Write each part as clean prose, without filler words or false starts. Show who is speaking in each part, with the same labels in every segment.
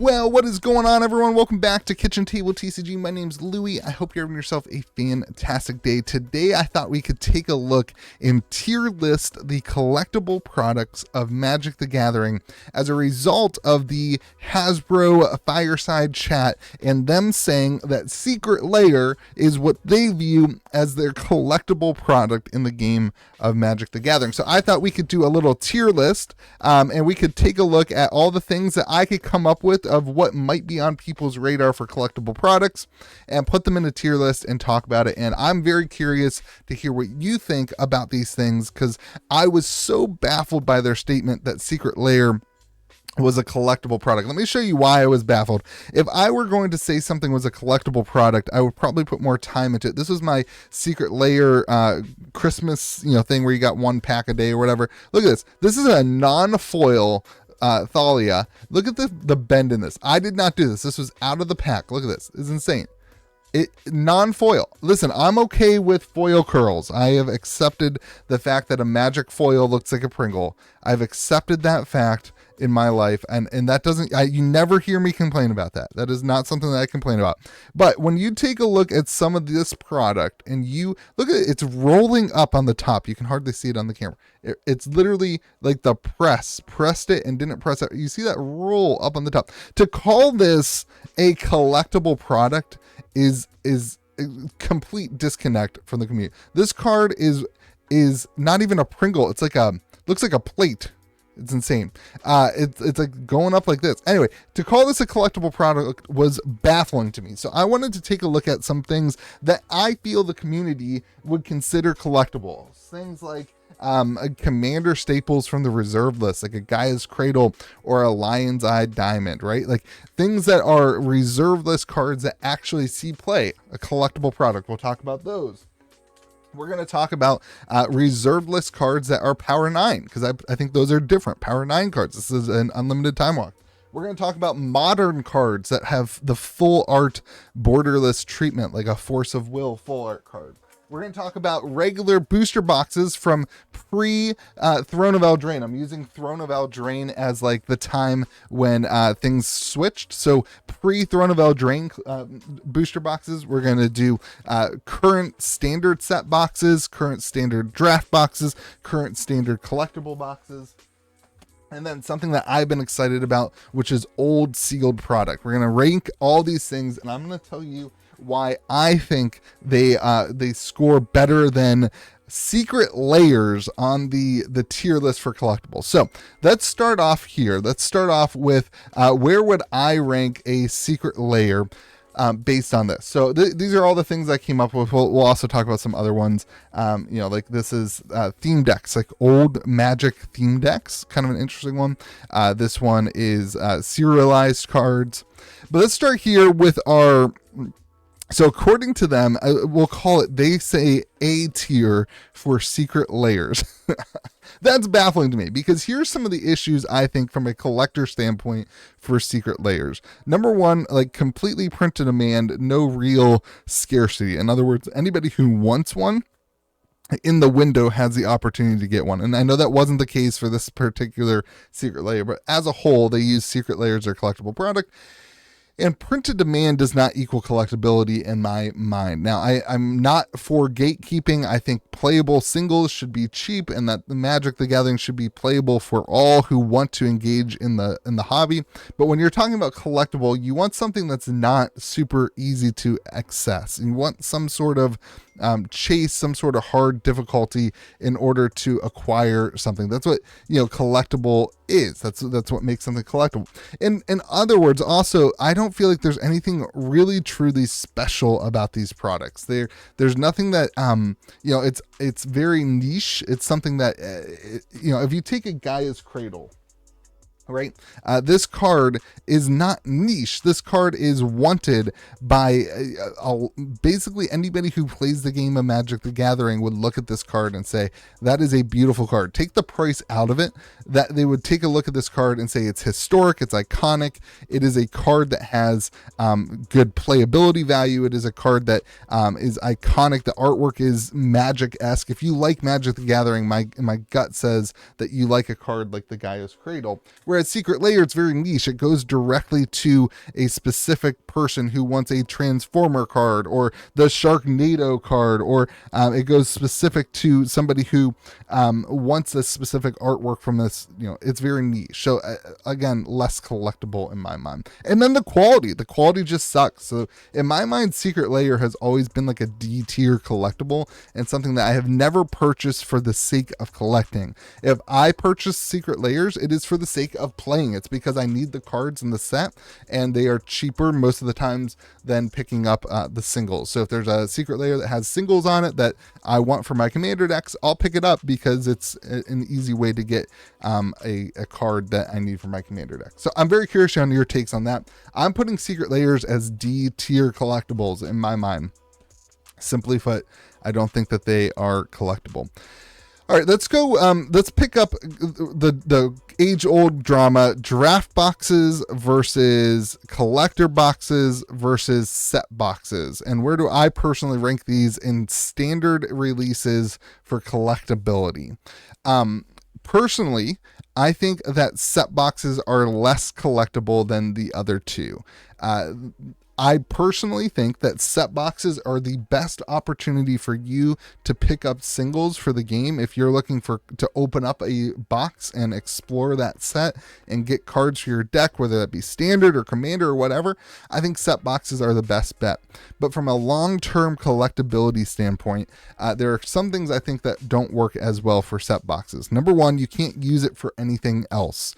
Speaker 1: Well, what is going on, everyone? Welcome back to Kitchen Table TCG. My name's Louie. I hope you're having yourself a fantastic day. Today, I thought we could take a look and tier list the collectible products of Magic the Gathering as a result of the Hasbro Fireside chat and them saying that Secret Lair is what they view as their collectible product in the game of Magic the Gathering. So I thought we could do a little tier list and we could take a look at all the things that I could come up with of what might be on people's radar for collectible products and put them in a tier list and talk about it. And I'm very curious to hear what you think about these things, because I was so baffled by their statement that Secret Lair was a collectible product. Let me show you why I was baffled. If I were going to say something was a collectible product, I would probably put more time into it. This was my Secret Lair Christmas thing where you got one pack a day or whatever. Look at this. This is a non-foil Thalia. Look at the bend in this. I did not do this. This was out of the pack. Look at this. It's insane. It non-foil. Listen, I'm okay with foil curls. I have accepted the fact that a Magic foil looks like a Pringle. I've accepted that fact in my life, and that doesn't, you never hear me complain about that. That is not something that I complain about. But when you take a look at some of this product and you look at it, it's rolling up on the top. You can hardly see it on the camera. It's literally like the pressed it and didn't press it. You see that roll up on the top. To call this a collectible product is a complete disconnect from the community. This card is not even a Pringle. It's like looks like a plate. It's insane. It's like going up like this. Anyway, to call this a collectible product was baffling to me. So I wanted to take a look at some things that I feel the community would consider collectible. Things like commander staples from the reserve list, like a Gaia's Cradle or a Lion's Eye Diamond, right? Like things that are reserve list cards that actually see play, a collectible product. We'll talk about those. We're going to talk about reserve list cards that are Power 9, because I think those are different. Power 9 cards. This is an unlimited time walk. We're going to talk about modern cards that have the full art borderless treatment, like a Force of Will full art card. We're going to talk about regular booster boxes from pre Throne of Eldraine. I'm using Throne of Eldraine as like the time when things switched. So pre Throne of Eldraine booster boxes. We're going to do current standard set boxes, current standard draft boxes, current standard collectible boxes. And then something that I've been excited about, which is old sealed product. We're going to rank all these things, and I'm going to tell you why I think they score better than Secret Lairs on the tier list for collectibles. So let's start off here. Let's start off with where would I rank a Secret Lair based on this. So these are all the things I came up with. We'll also talk about some other ones. Like this is theme decks, like old Magic theme decks, kind of an interesting one. This one is serialized cards. But let's start here with our... So according to them, we'll call it, they say A tier for Secret Lairs. That's baffling to me, because here's some of the issues I think from a collector standpoint for Secret Lairs. Number one, like completely print to demand, no real scarcity. In other words, anybody who wants one in the window has the opportunity to get one. And I know that wasn't the case for this particular Secret Lair, but as a whole, they use Secret Lairs as their collectible product. And printed demand does not equal collectability in my mind. Now, I'm not for gatekeeping. I think playable singles should be cheap, and that the Magic the Gathering should be playable for all who want to engage in the hobby. But when you're talking about collectible, you want something that's not super easy to access. You want some sort of chase, some sort of hard difficulty in order to acquire something. That's what collectible is. That's what makes something collectible. In other words, also, I don't feel like there's anything really truly special about these products. There's nothing that it's very niche. It's something that if you take a Gaia's Cradle, right? This card is not niche. This card is wanted by basically anybody who plays the game of Magic the Gathering would look at this card and say, that is a beautiful card. Take the price out of it, that they would take a look at this card and say it's historic, it's iconic, it is a card that has good playability value, it is a card that is iconic, the artwork is Magic-esque. If you like Magic the Gathering, my gut says that you like a card like the Gaia's Cradle. Whereas Whereas Secret Lair, it's very niche. It goes directly to a specific person who wants a Transformer card or the Sharknado card, or it goes specific to somebody who wants a specific artwork from this. It's very niche. So again, less collectible in my mind. And then the quality just sucks. So in my mind, Secret Lair has always been like a D tier collectible and something that I have never purchased for the sake of collecting. If I purchase Secret Lairs, it is for the sake of playing. It's because I need the cards in the set, and they are cheaper most of the times than picking up the singles. So if there's a Secret Lair that has singles on it that I want for my commander decks, I'll pick it up because it's an easy way to get a card that I need for my commander deck. So I'm very curious on your takes on that. I'm putting Secret Lairs as D tier collectibles in my mind. Simply put, I don't think that they are collectible. All right, let's go. Let's pick up the age-old drama: draft boxes versus collector boxes versus set boxes. And where do I personally rank these in standard releases for collectability? Personally, I think that set boxes are less collectible than the other two. I personally think that set boxes are the best opportunity for you to pick up singles for the game. If you're looking to open up a box and explore that set and get cards for your deck, whether that be standard or commander or whatever, I think set boxes are the best bet. But from a long-term collectability standpoint, there are some things I think that don't work as well for set boxes. Number one, you can't use it for anything else.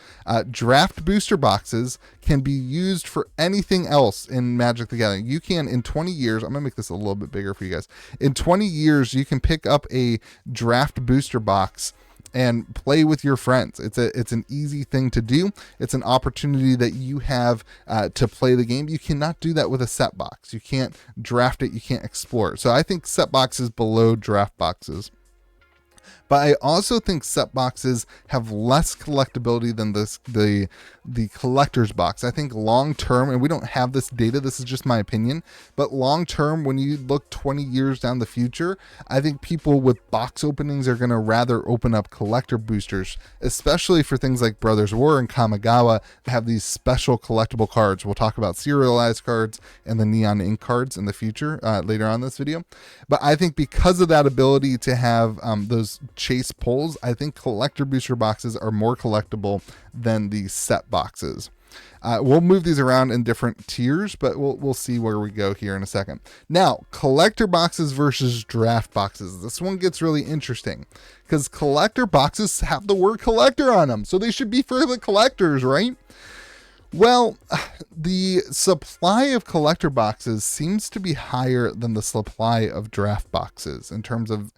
Speaker 1: Draft booster boxes can be used for anything else in Magic the Gathering. You can, in 20 years, I'm going to make this a little bit bigger for you guys. In 20 years, you can pick up a draft booster box and play with your friends. It's an easy thing to do. It's an opportunity that you have to play the game. You cannot do that with a set box. You can't draft it. You can't explore it. So I think set boxes below draft boxes. But I also think set boxes have less collectability than the collector's box. I think long term, and we don't have this data, this is just my opinion, but long term, when you look 20 years down the future, I think people with box openings are going to rather open up collector boosters, especially for things like Brothers War and Kamigawa that have these special collectible cards. We'll talk about serialized cards and the neon ink cards in the future later on in this video. But I think because of that ability to have those chase pulls, I think collector booster boxes are more collectible than the set boxes. We'll move these around in different tiers, but we'll see where we go here in a second. Now, collector boxes versus draft boxes. This one gets really interesting because collector boxes have the word collector on them, so they should be for the collectors, right? Well, the supply of collector boxes seems to be higher than the supply of draft boxes in terms of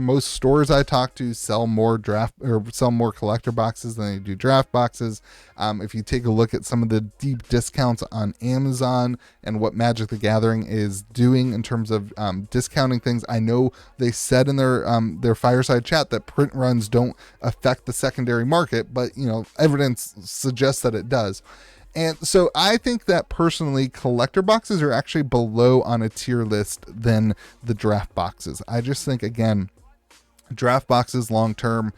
Speaker 1: most stores I talk to sell more collector boxes than they do draft boxes. If you take a look at some of the deep discounts on Amazon and what Magic the Gathering is doing in terms of discounting things, I know they said in their fireside chat that print runs don't affect the secondary market, but evidence suggests that it does. And so I think that personally collector boxes are actually below on a tier list than the draft boxes. I just think, again, draft boxes long term,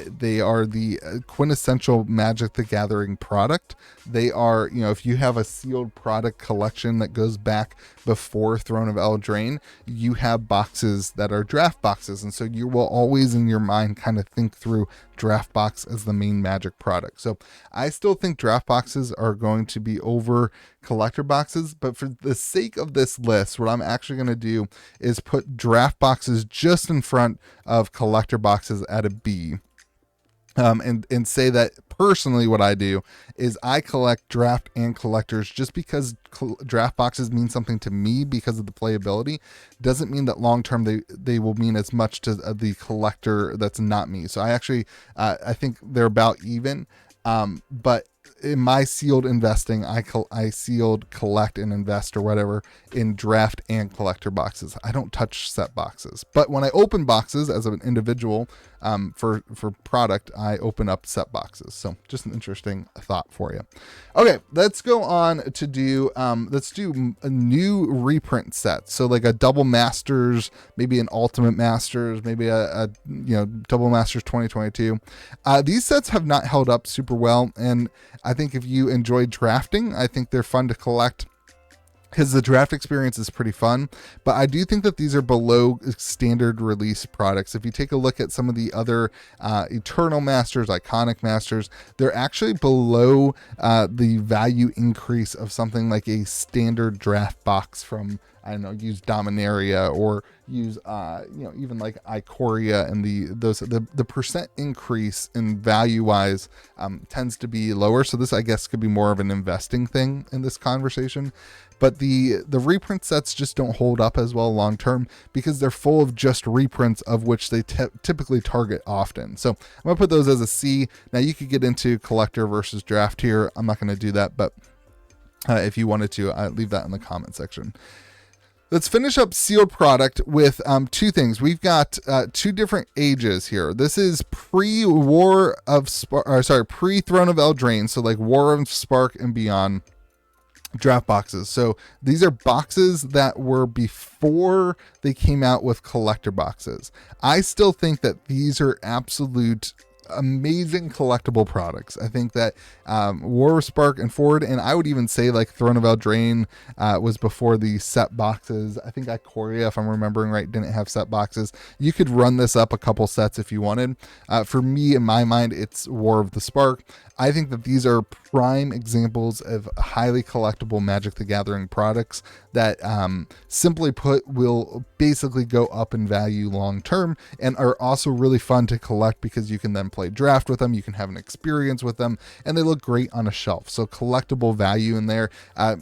Speaker 1: they are the quintessential Magic the Gathering product. They are, if you have a sealed product collection that goes back before Throne of Eldraine, you have boxes that are draft boxes. And so you will always in your mind kind of think through draft box as the main Magic product. So I still think draft boxes are going to be over collector boxes, but for the sake of this list, what I'm actually going to do is put draft boxes just in front of collector boxes at a B. And say that personally what I do is I collect draft and collectors just because draft boxes mean something to me because of the playability. Doesn't mean that long term they will mean as much to the collector that's not me. So I actually I think they're about even. But in my sealed investing, I sealed collect and invest or whatever in draft and collector boxes. I don't touch set boxes, but when I open boxes as an individual for product, I open up set boxes. So just an interesting thought for you. Okay, let's go on to do let's do a new reprint set. So like a double masters, maybe an ultimate masters, maybe a double masters 2022. These sets have not held up super well, and I think if you enjoy drafting, I think they're fun to collect because the draft experience is pretty fun. But I do think that these are below standard release products. If you take a look at some of the other Eternal Masters, Iconic Masters, they're actually below the value increase of something like a standard draft box from, I don't know, use Dominaria or use even like Ikoria, and the percent increase in value wise tends to be lower. So this, I guess, could be more of an investing thing in this conversation. But the reprint sets just don't hold up as well long term because they're full of just reprints of which they typically target often. So I'm gonna put those as a C. Now you could get into collector versus draft here. I'm not gonna do that, but if you wanted to, leave that in the comment section. Let's finish up sealed product with two things. We've got two different ages here. This is pre-Throne of Eldraine, so like War of Spark and beyond draft boxes. So these are boxes that were before they came out with collector boxes. I still think that these are absolute amazing collectible products. I think that War of Spark and forward, and I would even say like Throne of Eldraine was before the set boxes. I think Ikoria, if I'm remembering right, didn't have set boxes. You could run this up a couple sets if you wanted. For me, in my mind, it's War of the Spark. I think that these are prime examples of highly collectible Magic the Gathering products that simply put will basically go up in value long term and are also really fun to collect because you can then play draft with them, you can have an experience with them, and they look great on a shelf. So collectible value in there.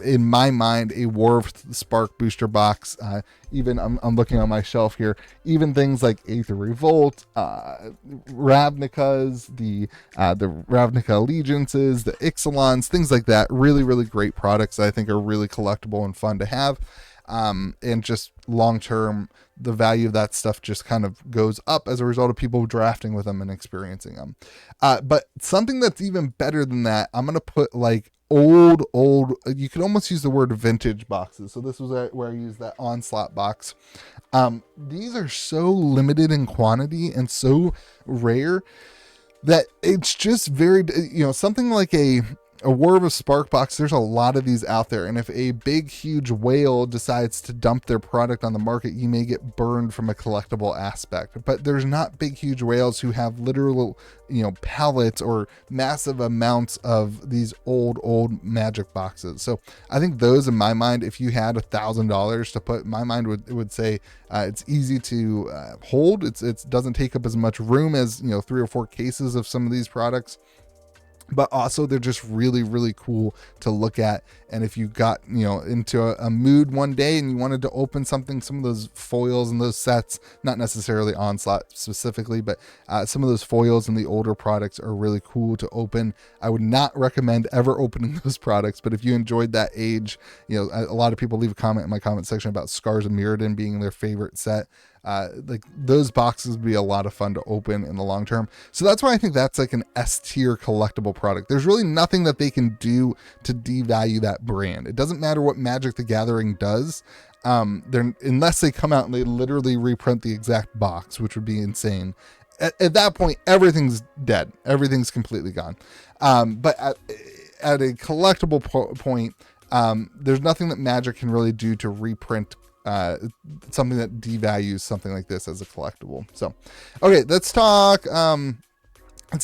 Speaker 1: In my mind, a War of the Spark booster box, even I'm looking on my shelf here, even things like Aether Revolt, Ravnica's, the Ravnica Allegiances, the Ixalons, things like that. Really, really great products that I think are really collectible and fun to have. And just long term, the value of that stuff just kind of goes up as a result of people drafting with them and experiencing them. But something that's even better than that, I'm going to put like old, you could almost use the word vintage boxes. So this was where I used that Onslaught box. These are so limited in quantity and so rare that it's just very, something like a War of a Spark box, there's a lot of these out there, and if a big huge whale decides to dump their product on the market, you may get burned from a collectible aspect. But there's not big huge whales who have literal pallets or massive amounts of these old Magic boxes. So I think those, in my mind, if you had $1,000 to put, my mind would say it's easy to hold. It doesn't take up as much room as 3 or 4 cases of some of these products. But also they're just really, really cool to look at. And if you got, into a mood one day and you wanted to open something, some of those foils and those sets, not necessarily Onslaught specifically, but some of those foils and the older products are really cool to open. I would not recommend ever opening those products, but if you enjoyed that age, a lot of people leave a comment in my comment section about Scars of Mirrodin being their favorite set. Like those boxes would be a lot of fun to open in the long term. So that's why I think that's like an S tier collectible product. There's really nothing that they can do to devalue that brand. It doesn't matter what Magic the Gathering does. Unless they come out and they literally reprint the exact box, which would be insane. At that point, everything's dead. Everything's completely gone. But at a collectible point, there's nothing that Magic can really do to reprint something that devalues something like this as a collectible. So, okay, let's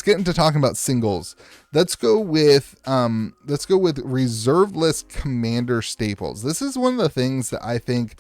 Speaker 1: get into talking about singles. Let's go with reserve list commander staples. This is one of the things that I think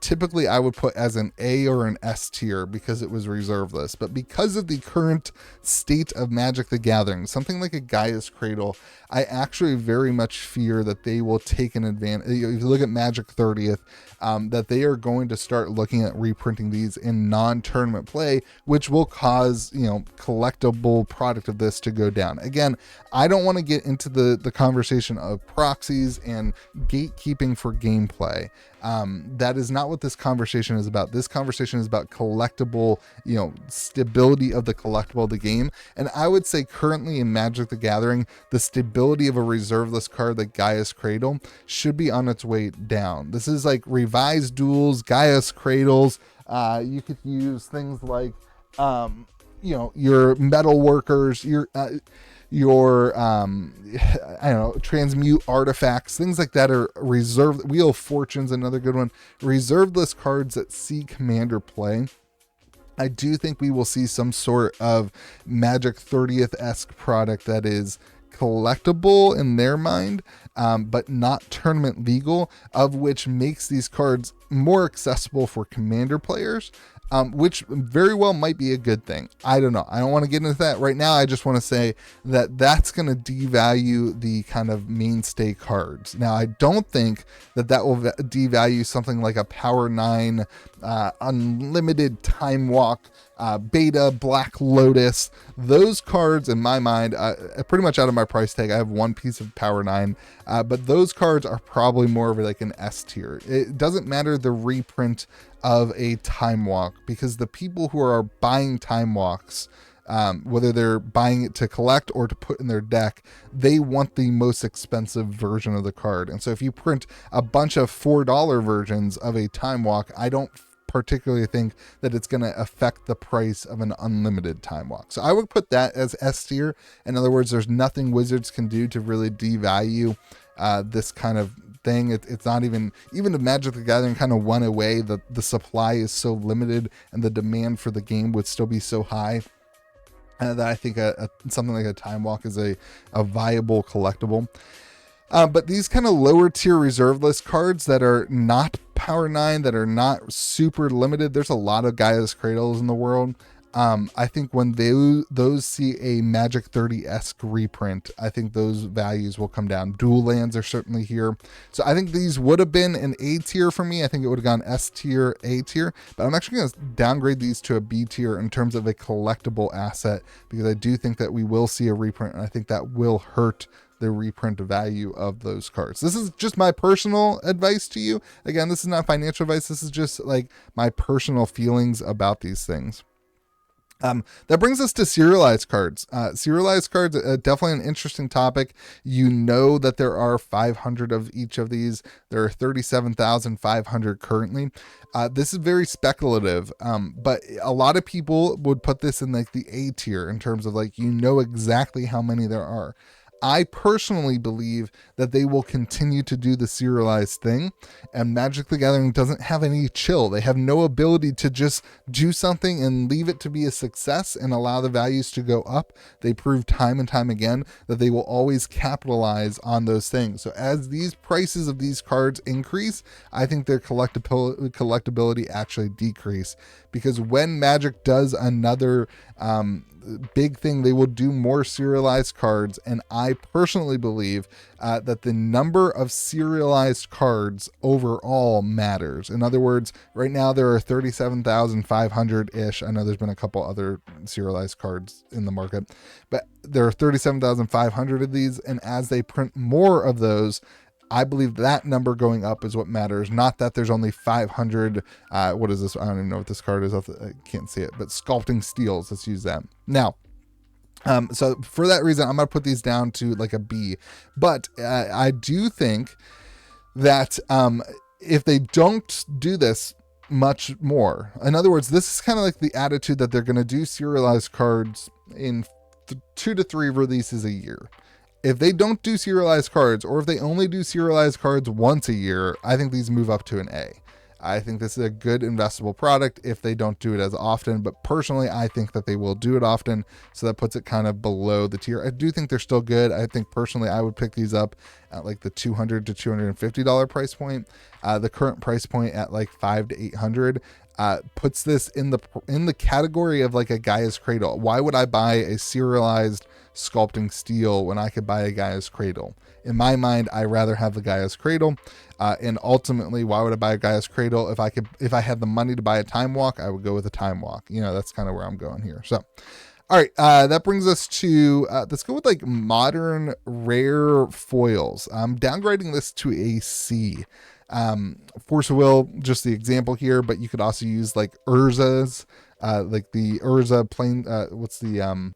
Speaker 1: typically I would put as an A or an S tier because it was reserve list. But because of the current state of Magic the Gathering, something like a Gaia's Cradle, I actually very much fear that they will take an advantage. If you look at Magic 30th, that they are going to start looking at reprinting these in non-tournament play, which will cause, collectible product of this to go down. Again, I don't want to get into the conversation of proxies and gatekeeping for gameplay. That is not what this conversation is about. This conversation is about collectible, stability of the collectible of the game. And I would say currently in Magic the Gathering, the stability of a reserve list card like Gaia's Cradle should be on its way down. This is like revised duels, Gaia's Cradles. You could use things like, your metal workers, your transmute artifacts, things like that are reserved. Wheel of Fortune's another good one. Reserved list cards that see commander play. I do think we will see some sort of Magic 30th-esque product that is collectible in their mind, but not tournament legal, of which makes these cards more accessible for commander players, which very well might be a good thing. I don't know. I don't want to get into that right now. I just want to say that that's going to devalue the kind of mainstay cards. Now, I don't think that will devalue something like a Power 9, Unlimited Time Walk, Beta, Black Lotus. Those cards, in my mind, pretty much out of my price tag. I have one piece of Power 9, but those cards are probably more of like an S tier. It doesn't matter the reprint of a Time Walk, because the people who are buying Time Walks, whether they're buying it to collect or to put in their deck, they want the most expensive version of the card. And so if you print a bunch of $4 versions of a Time Walk, I don't particularly think that it's going to affect the price of an unlimited Time Walk. So I would put that as S tier. In other words, there's nothing Wizards can do to really devalue this kind of thing. It's not even the Magic the Gathering kind of went away. The supply is so limited and the demand for the game would still be so high that I think something like a Time Walk is a viable collectible. But these kind of lower tier reserve list cards that are not Power 9, that are not super limited, there's a lot of Gaia's Cradles in the world. I think when those see a Magic 30-esque reprint, I think those values will come down. Dual lands are certainly here. So I think these would have been an A tier for me. I think it would have gone S tier, A tier, but I'm actually going to downgrade these to a B tier in terms of a collectible asset, because I do think that we will see a reprint, and I think that will hurt the reprint value of those cards. This is just my personal advice to you. Again, this is not financial advice. This is just like my personal feelings about these things. That brings us to serialized cards. Serialized cards, definitely an interesting topic. You know that there are 500 of each of these. There are 37,500 currently. This is very speculative, but a lot of people would put this in like the A tier in terms of like, exactly how many there are. I personally believe that they will continue to do the serialized thing, and Magic the Gathering doesn't have any chill. They have no ability to just do something and leave it to be a success and allow the values to go up. They prove time and time again that they will always capitalize on those things. So as these prices of these cards increase, I think their collectability actually decrease, because when Magic does another big thing, they will do more serialized cards, and I personally believe that the number of serialized cards overall matters. In other words, right now there are 37,500-ish. I know there's been a couple other serialized cards in the market, but there are 37,500 of these, and as they print more of those, I believe that number going up is what matters, not that there's only 500. What is this? I don't even know what this card is. I can't see it, but Sculpting Steels. Let's use that. Now, so for that reason, I'm going to put these down to like a B. But I do think that if they don't do this much more, in other words, this is kind of like the attitude that they're going to do serialized cards in 2 to 3 releases a year. If they don't do serialized cards, or if they only do serialized cards once a year, I think these move up to an A. I think this is a good investable product if they don't do it as often, but personally, I think that they will do it often, so that puts it kind of below the tier. I do think they're still good. I think personally, I would pick these up at like the $200 to $250 price point. The current price point at like $500 to $800 puts this in the category of like a Gaia's Cradle. Why would I buy a serialized Sculpting Steel when I could buy a Gaia's Cradle? In my mind, I rather have the Gaia's Cradle, and ultimately, why would I buy a Gaia's Cradle? If I had the money to buy a Time Walk, I would go with a Time Walk. That's kind of where I'm going here. So All right, that brings us to let's go with like modern rare foils. I'm downgrading this to a C. Force of Will, just the example here, but you could also use like Urza's, like the Urza plain. What's the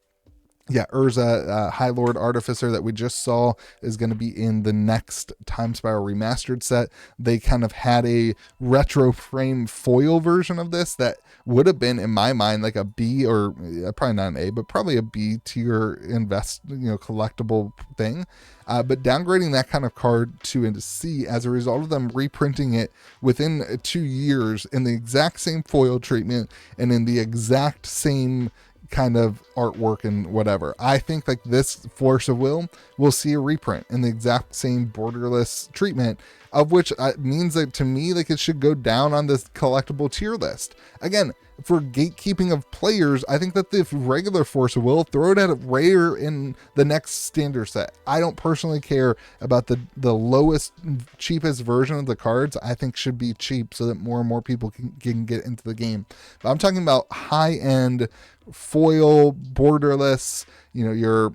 Speaker 1: Urza High Lord Artificer that we just saw is going to be in the next Time Spiral Remastered set. They kind of had a retro frame foil version of this that would have been, in my mind, like a B, or probably not an A, but probably a B tier collectible thing. But downgrading that kind of card to a C as a result of them reprinting it within 2 years in the exact same foil treatment and in the exact same kind of artwork and whatever. I think like this Force of Will see a reprint in the exact same borderless treatment, of which means that to me, like, it should go down on this collectible tier list. Again, for gatekeeping of players, I think that the regular Force of Will, throw it at rare in the next standard set. I don't personally care about the lowest, cheapest version of the cards. I think should be cheap so that more and more people can get into the game. But I'm talking about high-end foil, borderless, your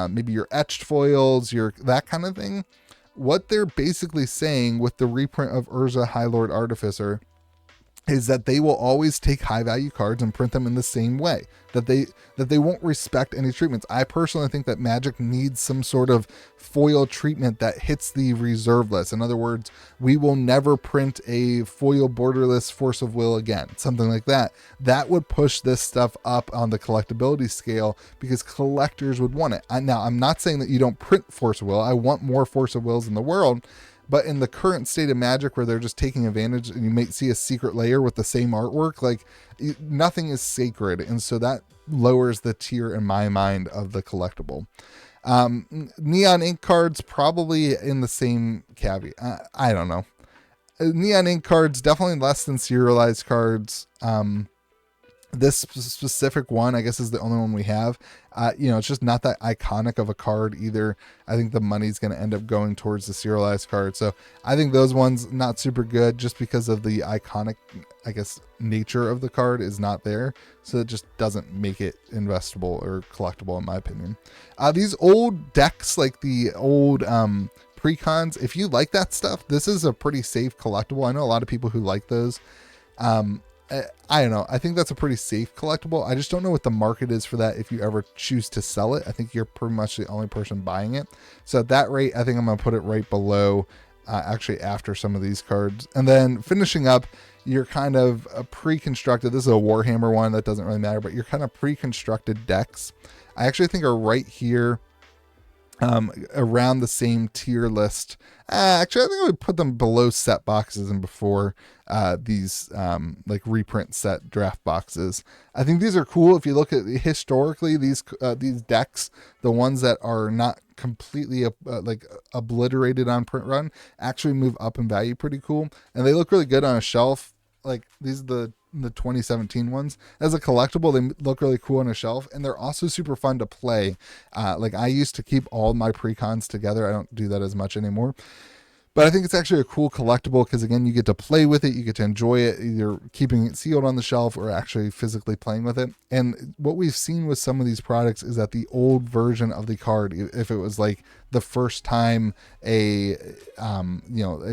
Speaker 1: maybe your etched foils, your that kind of thing. What they're basically saying with the reprint of Urza High Lord Artificer is that they will always take high value cards and print them in the same way, that they won't respect any treatments. I personally think that Magic needs some sort of foil treatment that hits the reserve list. In other words, we will never print a foil borderless Force of Will again, something like that. That would push this stuff up on the collectability scale because collectors would want it. Now, I'm not saying that you don't print Force of Will. I want more Force of Wills in the world. But in the current state of Magic, where they're just taking advantage, and you may see a secret layer with the same artwork, like, nothing is sacred. And so that lowers the tier, in my mind, of the collectible. Neon ink cards, probably in the same caveat. I don't know. Neon ink cards, definitely less than serialized cards. This specific one, I guess, is the only one we have. It's just not that iconic of a card either. I think the money's going to end up going towards the serialized card. So I think those ones not super good just because of the iconic, I guess, nature of the card is not there. So it just doesn't make it investable or collectible in my opinion. These old decks, like the old precons, if you like that stuff, this is a pretty safe collectible. I know a lot of people who like those. I don't know. I think that's a pretty safe collectible. I just don't know what the market is for that if you ever choose to sell it. I think you're pretty much the only person buying it. So at that rate, I think I'm going to put it right below, actually after some of these cards. And then finishing up, you're kind of a pre-constructed, this is a Warhammer one, that doesn't really matter, but you're kind of pre-constructed decks. I actually think are right here. Around the same tier list. Actually, I think I would put them below set boxes and before these like reprint set draft boxes. I think these are cool. If you look at historically, these decks, the ones that are not completely like obliterated on print run, actually move up in value pretty cool, and they look really good on a shelf. Like these are the 2017 ones. As a collectible, they look really cool on a shelf, and they're also super fun to play. Like I used to keep all my precons together. I don't do that as much anymore. But I think it's actually a cool collectible because, again, you get to play with it. You get to enjoy it, either keeping it sealed on the shelf or actually physically playing with it. And what we've seen with some of these products is that the old version of the card, if it was like the first time a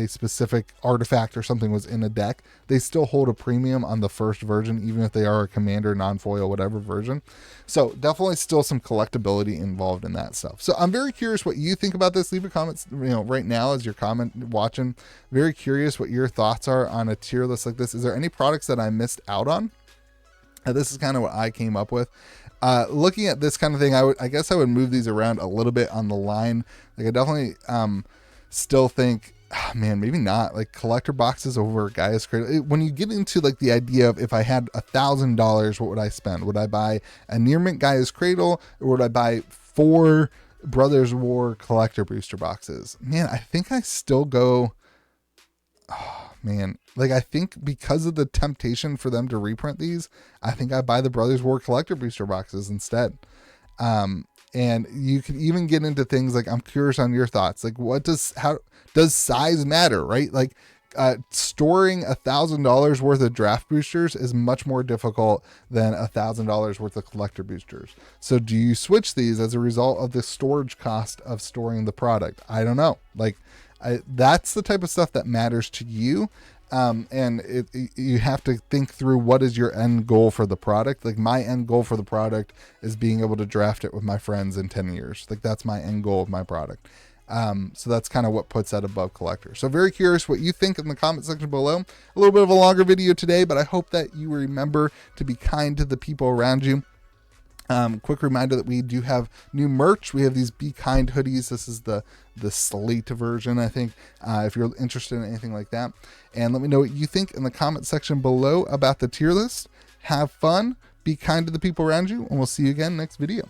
Speaker 1: specific artifact or something was in a deck, they still hold a premium on the first version, even if they are a commander, non-foil, whatever version. So definitely still some collectability involved in that stuff. So I'm very curious what you think about this. Leave a comment, right now as you're watching. Very curious what your thoughts are on a tier list like this. Is there any products that I missed out on? This is kind of what I came up with. Looking at this kind of thing, I guess I would move these around a little bit on the line. Like I definitely still think, maybe not like collector boxes over Gaia's Cradle. When you get into like the idea of if I had $1,000, what would I spend? Would I buy a near mint Gaia's Cradle, or would I buy 4 Brothers War collector booster boxes? Man, I think I still go. Like I think because of the temptation for them to reprint these, I think I buy the Brothers War collector booster boxes instead. And you can even get into things like, I'm curious on your thoughts. Like how does size matter, right? Like Storing $1,000 worth of draft boosters is much more difficult than $1,000 worth of collector boosters. So do you switch these as a result of the storage cost of storing the product? I don't know. Like, that's the type of stuff that matters to you. And you have to think through what is your end goal for the product. Like, my end goal for the product is being able to draft it with my friends in 10 years. Like, that's my end goal of my product. So that's kind of what puts that above collector. So very curious what you think in the comment section below. A little bit of a longer video today, but I hope that you remember to be kind to the people around you. Quick reminder that we do have new merch. We have these Be Kind hoodies. This is the slate version, I think, if you're interested in anything like that. And let me know what you think in the comment section below about the tier list. Have fun, be kind to the people around you, and we'll see you again next video.